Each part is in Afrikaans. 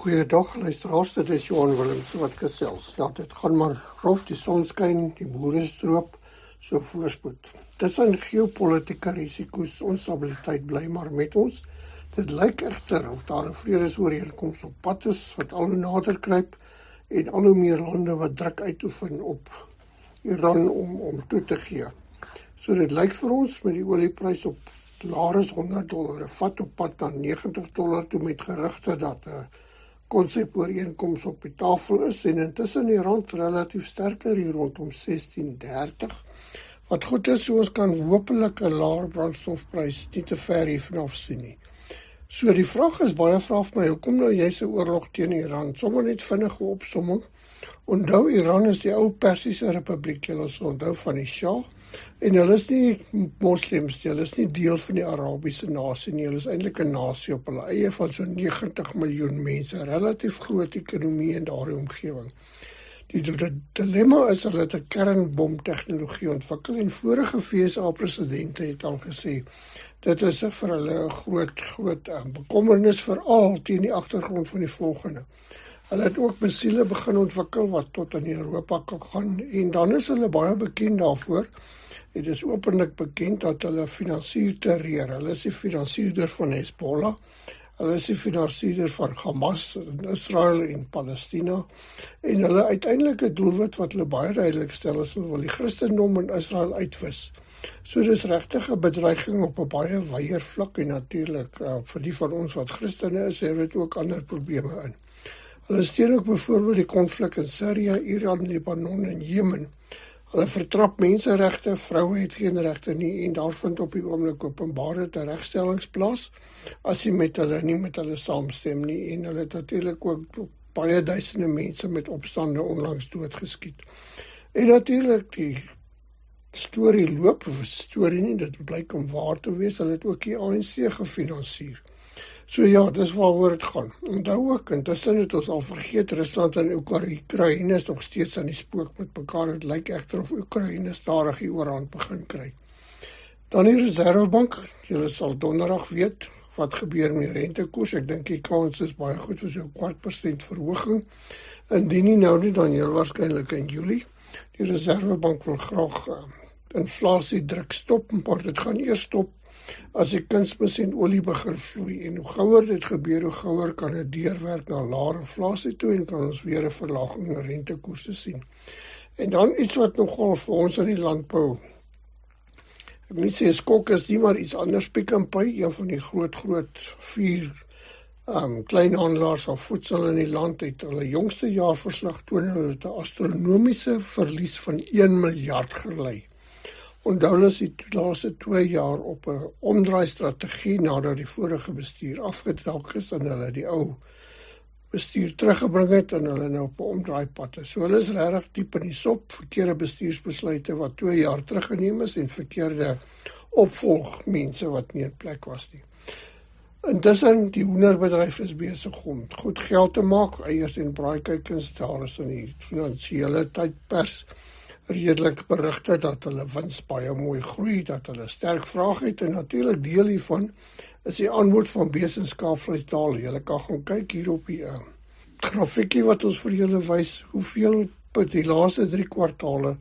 Goeiedag, luisteraars, dit is Johan Willems wat gesels. Ja, dit gaan maar rof, die son skyn, die boere stroop, so voorspoed. Tussen geopolitiese risiko's, onstabiliteit bly maar met ons. Dit lyk egter of daar 'n vredesooreenkoms op pad is, wat al hoe nader kruip, en al hoe meer lande wat druk uitoefen op Iran om toe te gee. So dit lyk vir ons met die olieprys op laer as $100, 'n vat op pad na $90 toe met gerugte dat 'n konsepooreenkoms op die tafel is en intussen die rand relatief sterker hier rondom 16.30. Wat goed is, so ons kan hopelik 'n laer brandstofprys nie te ver hiervanaf sien nie. So die vraag is, baie vra vir my, hoekom nou jy's 'n oorlog teen Iran? Sommer net vinnige opsomming. Onthou, Iran is die ou Persiese Republiek, julle sal onthou van die Shah, en hulle is nie moslems, hulle is nie deel van die Arabiese nasie nie, hulle is eintlik 'n nasie op hulle eie van so 90 miljoen mense, relatief groot ekonomie in daardie omgewing. Die dilemma is, hulle het 'n kernbomtegnologie ontwikkel en vorige VSA-presidente het al gesê, dit is vir hulle 'n groot bekommernis, veral teen die agtergrond van die volgende. Hulle het ook missiele begin ontwikkel wat tot in Europa kan gaan, en dan is hulle baie bekend daarvoor. Het is openlik bekend dat hulle finansier terreur. Hulle is die finansierder van Hezbollah, hulle is die finansierder van Hamas in Israel en Palestina, en hulle uiteindelike doelwit wat hulle baie duidelik stel is, hulle wil die Christendom in Israel uitwis. So dis regtig 'n bedreiging op 'n baie wyeer vlak, en natuurlik vir die van ons wat Christene is, het dit ook ander probleme in. Hulle steun ook byvoorbeeld die konflik in Syrië, Iran, Libanon en Jemen. Hulle vertrap menseregte, vroue het geen regte nie, en daar vind op die oomblik openbare teregstellings plaas, as jy nie met hulle saamstem nie, en hulle het natuurlik ook baie duisende mense met opstande onlangs doodgeskiet. En natuurlik die storie loop, of storie nie, dit blyk om waar te wees, hulle het ook die ANC gefinansier. So ja, dis waaroor het gaan. Onthou ook, intussen het ons al vergeet, Rusland en Oekraïne is nog steeds aan die spook met mekaar. Het lyk egter of Oekraïne stadig die oorhand begin kry. Dan die Reservebank, julle sal donderdag weet, wat gebeur met die rentekoers. Ek dink die kans is baie goed vir so 'n 0,25% verhoging. Indien nie nou nie, dan heel waarskynlik in Julie. Die Reservebank wil graag inflasiedruk stop, maar dit gaan eers stop as die kunsmis en olie begin vloei, en hoe gouer dit gebeur, hoe gouer kan dit deurwerk na laer inflasie toe en kan ons weer 'n verlaging in rentekoerse sien. En dan iets wat nogal vir ons in die landbou, ek wil nie sê skok is nie, maar iets anders, Pick n Pay, een van die groot 4 kleinhandelaars van voedsel in die land, het hulle jongste jaarverslag toon hulle het 'n astronomiese verlies van 1 miljard gelei. Onthou hulle is die laaste 2 jaar op 'n omdraai-strategie nadat die vorige bestuur afgedank is en hulle die ou bestuur teruggebring het en hulle nou op 'n omdraaipad is. So hulle is regtig diep in die sop, verkeerde bestuursbesluite wat 2 jaar teruggeneem is en verkeerde opvolgmense wat nie in plek was nie. Intussen, die hoenderbedryf is besig om goed geld te maak, eiers en braaikuikens, daar is in die finansiële tydpers redelik berigte dat hulle wins baie mooi groei, dat hulle sterk vraag het, en natuurlik deel hiervan is die aanbod van bees en skaapvleis daal. Julle kan gaan kyk hier op die grafiekie wat ons vir julle wys, hoeveel op die laaste 3 kwartale,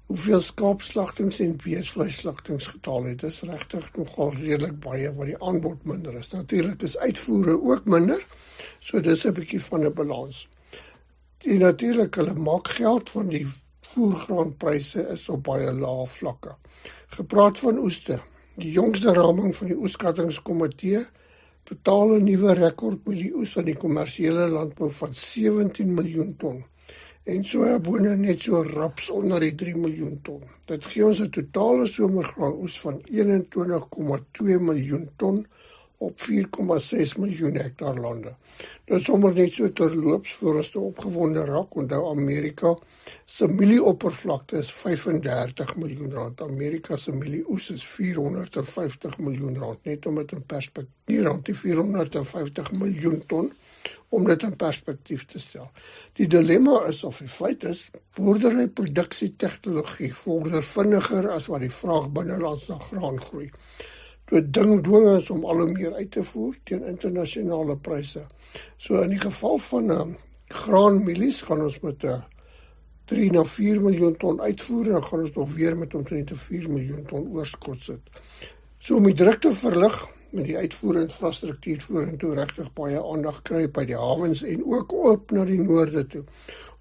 hoeveel skaapslagtings en beesvleisslagtings getal het. Dit is regtig nogal redelik baie wat die aanbod minder is. Natuurlik is uitvoere ook minder, so dis 'n bietjie van 'n balans. Die natuurlik, hulle maak geld van die voergraanpryse is op baie lae vlakke. Gepraat van oeste, die jongste raming van die oeskattingskomitee, totale nuwe rekord met die oes aan die kommersiële landbou van 17 miljoen ton. En sojabone net so raps onder die 3 miljoen ton. Dit gee ons 'n totale somergraanoes van 21,2 miljoen ton op 4,6 miljoen hektaar lande. Dit is sommer net so terloops voor ons te opgewonde raak. Onthou, Amerika se mielieoppervlakte is 35 miljoen rand. Amerika se mielieoes is 450 miljoen rand. Net om dit in perspektief, nie rand die 450 miljoen ton, om dit in perspektief te stel. Die dilemma is, of die feit is, boerderyproduksietegnologie vorder vinniger as wat die vraag binnelands na graan groei. So dwing is om al hoe meer uit te voer teen internasionale pryse. So in die geval van graanmielies gaan ons met 3 na 4 miljoen ton uitvoer en dan gaan ons nog weer met omtrent 4 miljoen ton oorskot sit. So om die druk te verlig met die uitvoerinfrastruktuur vorentoe regtig baie aandag kry by die hawens en ook op na die noorde toe.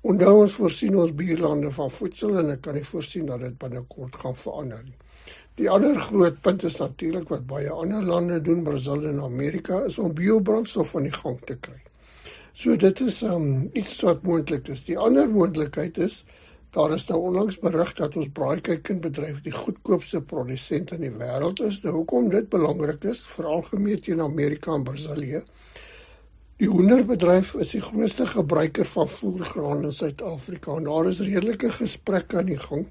Onthou ons voorsien ons buurlande van voedsel en ek kan nie voorsien dat dit binnekort gaan verander nie. Die ander groot punt is natuurlik wat baie ander lande doen, Brazil en Amerika, is om biobrandstof aan die gang te kry. So dit is iets wat moontlik is. Die ander moontlikheid is, daar is nou onlangs berig dat ons braaikuikenbedryf die goedkoopste produsent in die wêreld is. Nou hoekom dit belangrik is, veral gemeet teen Amerika en Brasilië. Die hoenderbedryf is die grootste gebruiker van voergraan in Suid-Afrika en daar is redelike gesprekke aan die gang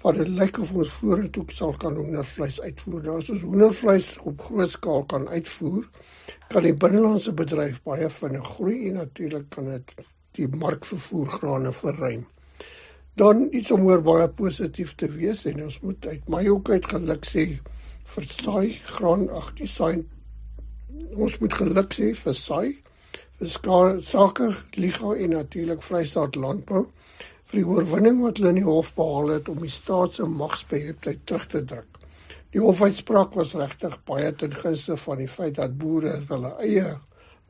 wat dit lyk of ons vorentoe sal kan hoendervleis uitvoer. Nou as ons hoendervleis op groot skaal kan uitvoer, kan die binnelandse bedryf baie vinnig groei en natuurlik kan dit die mark vir voergrane verruim. Dan iets om oor baie positief te wees en ons moet uit my ook uit geluk sê vir saai graan, ons moet geluk sê vir saai, vir sake, Liga en natuurlik Vrystaat Landbou vir die oorwinning wat hulle in die hof behaal het om die staat se magsbeheptheid terug te druk. Die hofuitspraak was regtig baie ten gunste van die feit dat boere hulle eie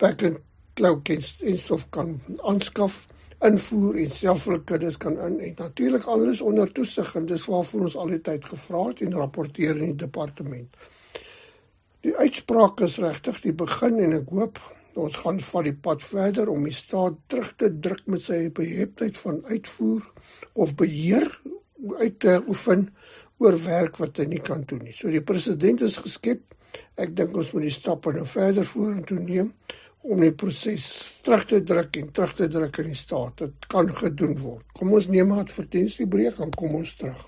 pack-and-klou kenstof kan aanskaf, invoer en self hulle kuddes kan en natuurlik alles onder toesig en dis waarvoor ons al die tyd gevra het en rapporteer in die departement. Die uitspraak is regtig die begin en ek hoop ons gaan van die pad verder om die staat terug te druk met sy beheptheid van uitvoer of beheer uit te oefen oor werk wat hy nie kan doen nie. So die president is geskep, ek dink ons moet die stappe nou verder vorentoe neem om die proses terug te druk in die staat. Dit kan gedoen word. Kom ons neem 'n advertensiebreek en kom ons terug.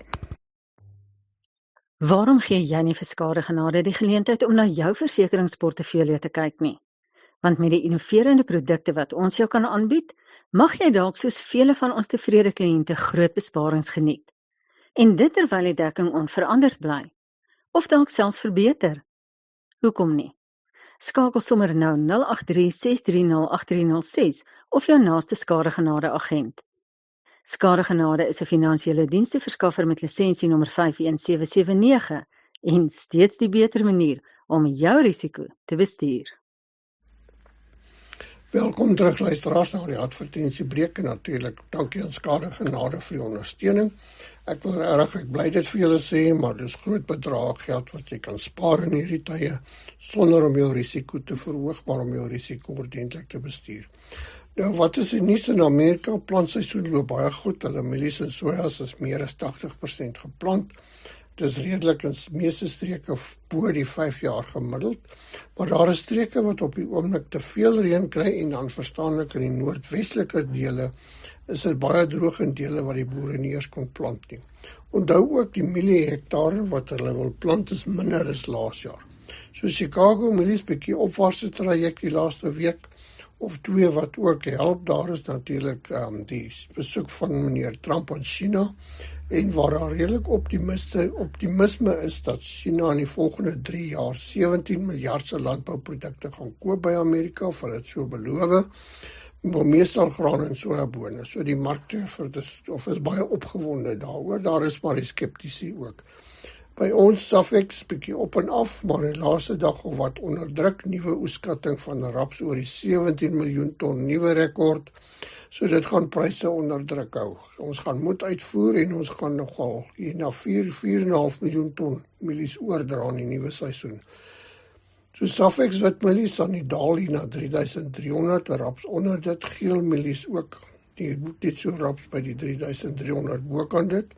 Waarom gee jy nie vir skadegenade die geleentheid om na jou versekeringsportefeulje te kyk nie? Want met die innoverende produkte wat ons jou kan aanbied, mag jy dalk soos vele van ons tevrede kliënte groot besparings geniet. En dit terwyl die dekking onveranderd bly. Of dalk selfs verbeter. Hoekom nie? Skakel sommer nou 083-630-8306 of jou naaste skadegenade agent. Skadegenade is 'n finansiële diensteverskaffer met lisensie nommer 51779 en steeds die beter manier om jou risiko te bestuur. Welkom terug luisteraars na die advertensiebreek en natuurlik dankie aan Skadegenade vir die ondersteuning. Ek bly dit vir julle sê, maar dis groot bedrae geld wat jy kan spaar in hierdie tye sonder om jou risiko te verhoog, maar om jou risiko ordentlik te bestuur. Nou wat is die nuus in Amerika? Plantseisoen loop baie goed. Hulle mielies en sojas is meer as 80% geplant. Dit is redelik in meeste streke bo die 5 jaar gemiddeld, maar daar is streke wat op die oomblik te veel reën kry en dan verstaanlik in die noordwestelike dele is dit baie droog in dele wat die boere nie eers kon plant nie. Onthou ook die mieliehektare wat hulle wil plant is minder as laas jaar. So Chicago mielies bietjie opwaartse traject die laaste week of 2 wat ook help. Daar is natuurlik die besoek van meneer Trump aan China en waar daar redelik optimisme is dat China in die volgende 3 jaar 17 miljard se landbouprodukte gaan koop by Amerika, of hulle het so beloof, maar meestal graan en sojabone. So die markte is baie opgewonde daaroor. Daar is maar die skeptici ook. By ons Safex bietjie op en af, maar die laaste dag of wat onderdruk, nuwe oeskatting van raps oor die 17 miljoen ton, nuwe rekord. So dit gaan pryse onderdruk hou. Ons gaan moet uitvoer en ons gaan nogal hier na 4,5 miljoen ton mielies oordra in die nuwe seisoen. So Safex wit mielies aan die daal hier na 3300, raps onder dit, geel mielies ook. Dit so raps by die 3300 bokant dit.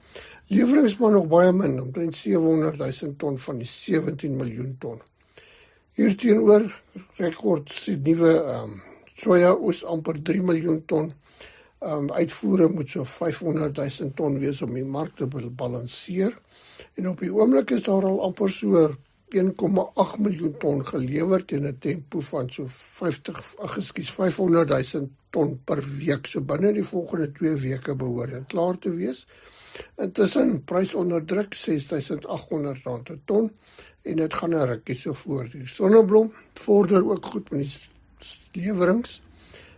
Lewerings maar nog baie min, omtrent 700,000 ton van die 17 miljoen ton. Hierteenoor rekord se nuwe soja oes amper 3 miljoen ton. Uitvoere moet so 500,000 ton wees om die mark te balanseer. En op die oomblik is daar al amper so 1,8 miljoen ton gelewer teen 'n tempo van so 500.000 ton per week. So binne die volgende 2 weke behoort dit klaar te wees. Intussen prys onder druk R6.800 'n ton en dit gaan 'n rukkie so voortduur. Sonneblom vorder ook goed met die lewerings.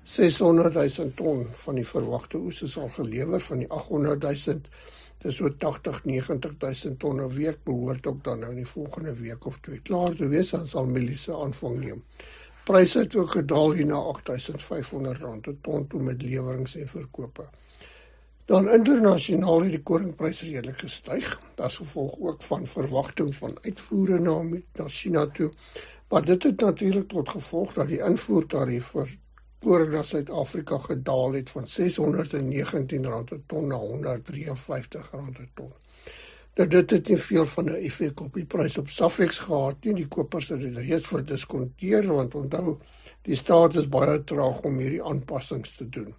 600.000 ton van die verwagte oes is al gelewer van die 800.000. Dis so 80-90.000 ton 'n week behoort ook dan nou in die volgende week of 2 klaar te wees, dan sal mielies aanvang neem. Pryse het ook gedaal hier na R8.500 'n ton toe met lewerings en verkope. Dan internasionaal het die koringpryse redelik gestyg, as gevolg ook van verwagting van uitvoere na China toe, maar dit het natuurlik tot gevolg dat die invoertarief vir koring na Suid-Afrika gedaal het van R619 'n ton na R153 'n ton. Nou dit het nie veel van 'n effek op die prys op Safex gehad nie, die kopers het dit reeds verdiskonteer, want onthou, die staat is baie traag om hierdie aanpassings te doen.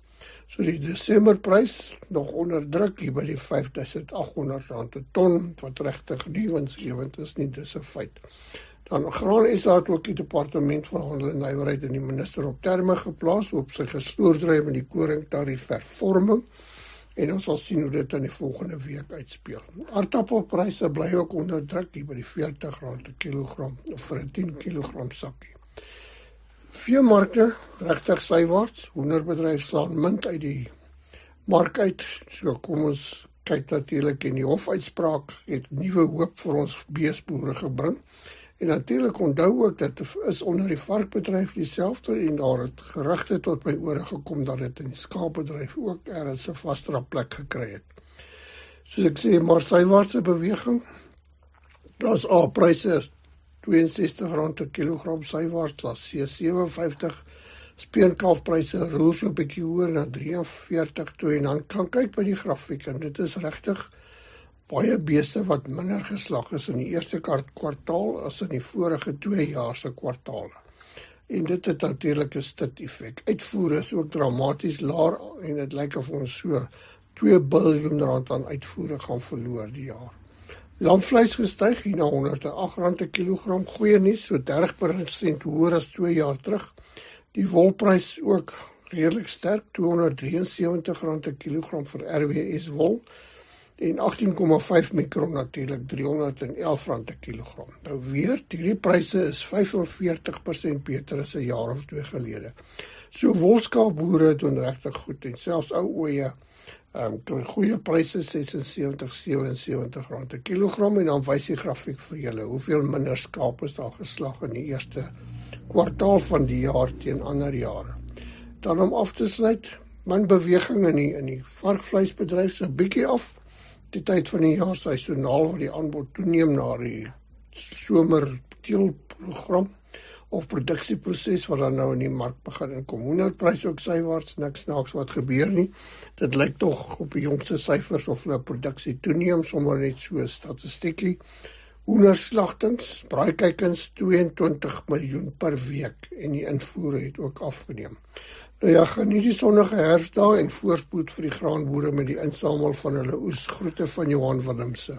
So die Desemberprys nog onder druk hier by die R5.800 'n ton, wat regtig nie winsgewend is nie, dis 'n feit. Dan Graan SA het ook die Departement van Handel en Nywerheid en die minister op terme geplaas op sy gesloordryf met die koringtarief hervorming en ons sal sien hoe dit in die volgende week uitspeel. Aardappelpryse bly ook onder druk hier by die R40 'n kilogram of vir 'n 10 kilogram sakkie. Veemarkte regtig sywaarts, hoenderbedryf slaan munt uit die mark uit, so kom ons kyk natuurlik en die hofuitspraak het nuwe hoop vir ons beesboere gebring. En natuurlik onthou ook dat dit is onder die varkbedryf dieselfde en daar het gerugte tot my ore gekom dat dit in die skaapbedryf ook ergens 'n vastere plek gekry het. Soos ek sê, maar sywaartse beweging, daar's A-pryse is R62 'n kilogram sywaarts, daar's C57, speenkalfpryse roer so 'n bietjie hoër na 43 toe en dan kan kyk by die grafiek en dit is regtig baie beeste wat minder geslag is in die eerste kwartaal as in die vorige 2 jaar se kwartale. En dit het natuurlik 'n stit effek. Uitvoer is ook dramaties laer en dit lyk of ons so R2 biljoen aan uitvoere gaan verloor die jaar. Lamvleis gestyg hier na R108 'n kilogram, goeie nuus, so 30% hoër as 2 jaar terug. Die wolprys ook redelik sterk, R273 'n kilogram vir RWS wol. En 18,5 mikron natuurlik, R311 'n kilogram. Nou weer, hierdie pryse is 45% beter as 'n jaar of 2 gelede. So wolskaapboere doen regtig goed en selfs ou ooe kry goeie pryse, R76-77 'n kilogram en dan wys die grafiek vir julle hoeveel minder skaap is daar geslag in die eerste kwartaal van die jaar teen ander jare. Dan om af te sluit, min beweging in die varkvleisbedryf so 'n bietjie af. Die tyd van die jaar seisonaal waar die aanbod toeneem na die somerteelprogram of produksieproses wat dan nou in die mark begin inkom. Hoenderprys ook sywaarts, niks snaaks wat gebeur nie. Dit lyk tog op die jongste syfers of hulle produksie toeneem, sommer net so statistiekie. Hoenderslagtings, braaikuikens 22 miljoen per week en die invoere het ook afgeneem. Nou ja, geniet die sonnige herfsdae en voorspoed vir die graanboere met die insamel van hulle oes. Groete van Johan Willemse.